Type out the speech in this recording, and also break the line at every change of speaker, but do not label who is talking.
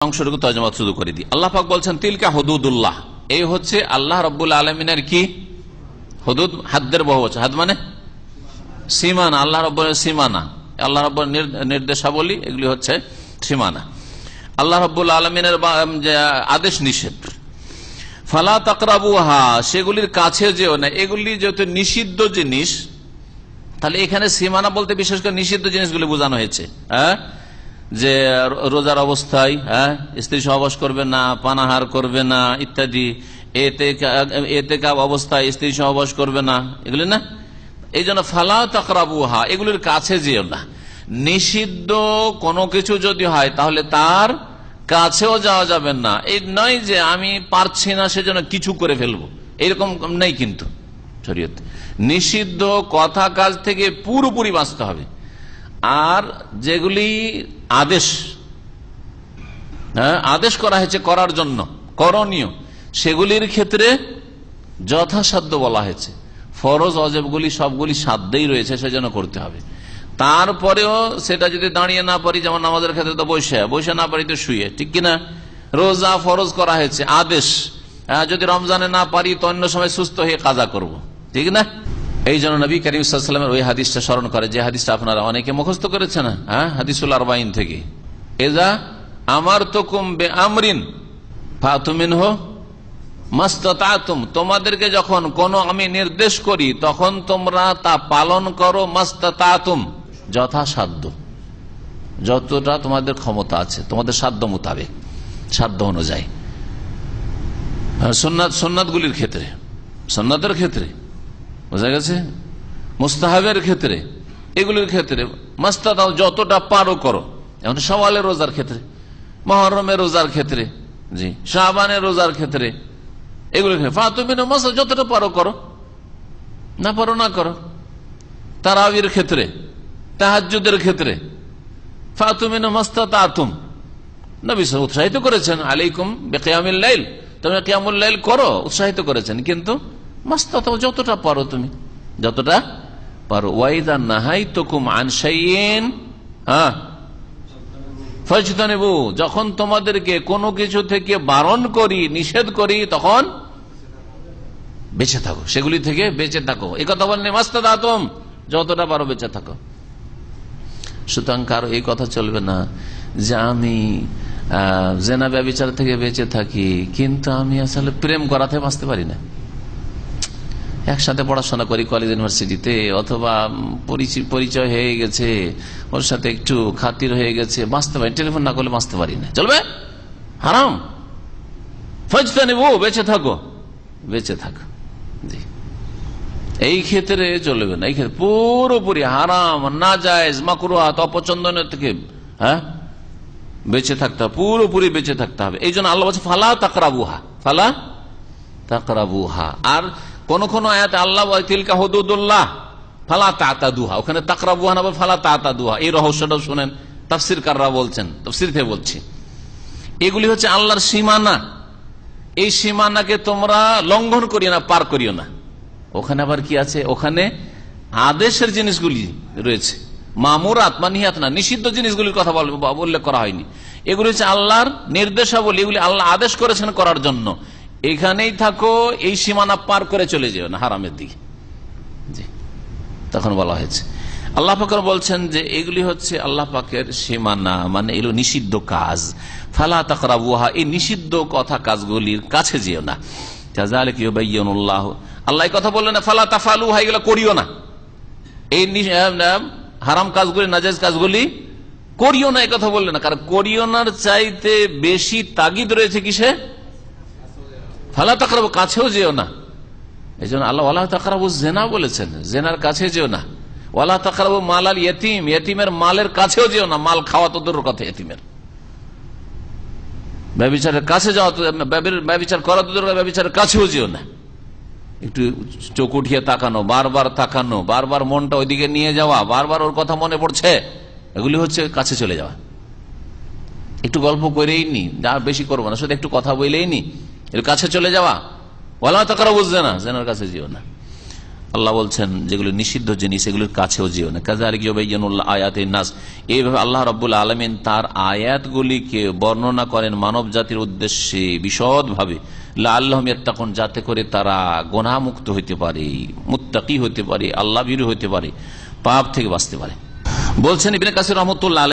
অংশটুকু তর্জমা শুরু করে দিই। আল্লাহ পাক বলছেন তিলকা হুদুদুল্লাহ, এই হচ্ছে আল্লাহ রাব্বুল আলামিনের কি হুদুদ, হাদ্দের বহুবচন। হাদ মানে সীমানা, আল্লাহ রাব্বুল সীমানা, আল্লাহ রাব্বুল নির্দেশাবলী, এগুলি হচ্ছে সীমানা, আল্লাহ রাব্বুল আলামিনের আদেশ নিষেধ। ফালা তাকরাবুহা, সেগুলির কাছে যেও না। এগুলি যেহেতু নিষিদ্ধ জিনিস, তাহলে এখানে সীমানা বলতে বিশেষ করে নিষিদ্ধ জিনিসগুলি বোঝানো হয়েছে। হ্যাঁ, যে রোজার অবস্থায় স্ত্রী সহবাস করবে না, পানাহার করবে না ইত্যাদি, এতেকাব অবস্থায় স্ত্রী সহবাস করবে না, এগুলি না। এই জন্য ফালা তাকরাবুহা, এগুলির কাছে যেও না। নিষিদ্ধ কোনো কিছু যদি হয় তাহলে তার কাছেও যাওয়া যাবে না। এই নয় যে আমি পারছি না সেজন্য কিছু করে ফেলবো, এরকম নেই কিন্তু শরীয়তে। নিষিদ্ধ কথা কাজ থেকে পুরোপুরি বাঁচতে হবে। আর যেগুলি আদেশ আদেশ করা হয়েছে করার জন্য, করণীয়, সেগুলির ক্ষেত্রে যথাসাধ্য বলা হয়েছে। ফরজ অজেবগুলি সবগুলি সাধ্যই রয়েছে, সেজন্য করতে হবে। তারপরেও সেটা যদি দাঁড়িয়ে না পারি, যেমন আমাদের ক্ষেত্রে তো বসে না পারি তো শুয়ে, ঠিক কিনা। রোজা ফরজ করা হয়েছে, আদেশ, যদি রমজানে না পারি তো অন্য সময় সুস্থ হয়ে কাজা করব, ঠিক না। এই জন্য নবী করিম সাল্লাল্লাহু আলাইহি ওয়াসাল্লামের ওই হাদিসটা স্মরণ করে, যে হাদিসটা আপনারা অনেকে মুখস্থ করেছেন, হাদিসুল আরবাইন থেকে। এজা আমারতুকুম বিআমরিন ফাতু মিনহু মাসতাতাতুম, তোমাদেরকে যখন কোন আমি নির্দেশ করি তখন তোমরা তা পালন করো, মাসতাতাতুম, যথাসাধ্য, যতটা তোমাদের ক্ষমতা আছে, তোমাদের সাধ্য মোতাবেক, সাধ্য অনুযায়ী। সুন্নাতগুলির ক্ষেত্রে, সুন্নাতের ক্ষেত্রে, বোঝা গেছে, মুস্তাহাবের ক্ষেত্রে, এগুলির ক্ষেত্রে মাসতাতাও, যতটা পারো করো। যেমন শাওয়ালের রোজার ক্ষেত্রে, মুহররমের রোজার ক্ষেত্রে, জি, শাবানের রোজার ক্ষেত্রে, এগুলো ফাতুমিন মাসা, যতটা পারো করো, না পারো না করো। তারাবির ক্ষেত্রে, তাহাজ্জুদের ক্ষেত্রে ফাতুমিন মাসতাতাতুম, নবী উৎসাহিত করেছেন, আলাইকুম বিকিয়ামিল লাইল, তোমরা কিয়ামুল লাইল করো, উৎসাহিত করেছেন। কিন্তু মাসতাতাও, যতটা পারো তুমি, যতটা পারো। ওয়াইদা নাহাইতুকুম আন শাইইন ফাজতানিবু, যখন তোমাদেরকে কোনো কিছু থেকে বারণ করি, নিষেধ করি, তখন বেঁচে থাকো, সেগুলি থেকে বেঁচে থাকো। এই কথা বলেন মাসতাতাতুম, যতটা পারো বেঁচে থাকো। সুতরাং কারো এই কথা চলবে না যে আমি জেনা ব্যভিচার থেকে বেঁচে থাকি, কিন্তু আমি আসলে প্রেম করাতে বাঁচতে পারি না। একসাথে পড়াশোনা করি কলেজ ইউনিভার্সিটিতে, অথবা পরিচয় হয়ে গেছে, ওর সাথে একটু খাতির হয়ে গেছে, বাঁচতে পারি, টেলিফোন না করলে বাঁচতে পারি না, চলবে? হারাম। ফাজতানিবু, বেঁচে থাকো, বেঁচে থাকো। জি, এই ক্ষেত্রে চলবে না। এই ক্ষেত্রে পুরোপুরি হারাম, নাজায়েজ, মাকরুহাত, অপছন্দনীয় থেকে বেঁচে থাকতে হবে, পুরোপুরি বেঁচে থাকতে হবে। এই জন্য আল্লাহ বলছে ফালা তাকরাবুহা, ফালা তাকরাবুহা। আর কোন কোন আয়াতে আল্লাহ বলে তিলকা হুদুদুল্লাহ ফালা তাতাদুহা, ওখানে তাকরাবুহা না বলে ফালা তাতাদুহা। এই রহস্যটা শুনেন, তাফসীরকাররা বলছেন, তাফসীর থেকে বলছি, এগুলি হচ্ছে আল্লাহর সীমানা। এই সীমানাকে তোমরা লঙ্ঘন করিও না, পার করিও না। ওখানে আবার কি আছে? ওখানে আদেশের জিনিসগুলি রয়েছে, মামুরাত মানহিয়াত না, নিষিদ্ধ জিনিসগুলির কথা উল্লেখ করা হয়নি। এগুলি হচ্ছে আল্লাহর নির্দেশাবলী, এগুলি আল্লাহ আদেশ করেছেন করার জন্য। এখানেই থাকো, এই সীমানা পার করে চলে যেও না হারামের দিকে। জি, তখন বলা হয়েছে, আল্লাহ পাক বলছেন যে এগুলি হচ্ছে আল্লাহ পাকের সীমানা, মানে এগুলো নিষিদ্ধ কাজ। ফালা তাকরাবুহা, এই নিষিদ্ধ কথা কাজগুলির কাছে যেও না। কাযালিকা ইউবাইয়িনুল্লাহ, আল্লাহ এই কথা বললেন না ফালা তাফআলুহা, এগুলো করিও না। এই হারাম কাজগুলি, নাজায়েজ কাজগুলি করিও না, এই কথা বললেন না। কারণ করিও নার চাইতে বেশি তাগিদ রয়েছে কিসে? ফালা তাকরাবু, কাছেও যেও না। এই জন্য আল্লাহ ওয়ালা তাকরাবু জেনা বলেছেন, জেনার কাছে যেও না। ওয়ালা তাকরাবু মাল আল ইয়তিম, ইয়তিমের মালের কাছেও যেও না। মাল খাওয়া তো দূরের কথা, ইয়তিমের ব্যভিচারের কাছে যাওয়া, ব্যভিচার করা তো দূরের, ব্যভিচারের কাছেও যেও না। একটু চোখ উঠিয়ে তাকানো, বারবার তাকানো, বারবার মনটা ওইদিকে নিয়ে যাওয়া, বারবার ওর কথা মনে পড়ছে, এগুলি হচ্ছে কাছে চলে যাওয়া। একটু গল্প করেই নি, যা বেশি করবো না, শুধু একটু কথা বলেই নি, এর কাছে চলে যাওয়া। ওয়ালা তাকরাবু জিনা, জিনার কাছে যেও না। আল্লাহ বলছেন যেগুলো নিষিদ্ধ জিনিস এগুলোর কাছেও যেও না। কাযালিকা ইউবাইয়িনুল্লাহু আয়াতিন নাস, এইভাবে আল্লাহ রাব্বুল আলামিন তার আয়াতগুলিকে বর্ণনা করেন মানব জাতির উদ্দেশ্যে বিশদভাবে, লাআল্লাহুম ইয়াত্তাকুন, যাতে করে তারা গুনাহমুক্ত হইতে পারে, মুত্তাকি হইতে পারে, আল্লাহ ভীরু হইতে পারে, পাপ থেকে বাঁচতে পারে। বলছেন ইবনে কাসির রাহমাতুল্লাহ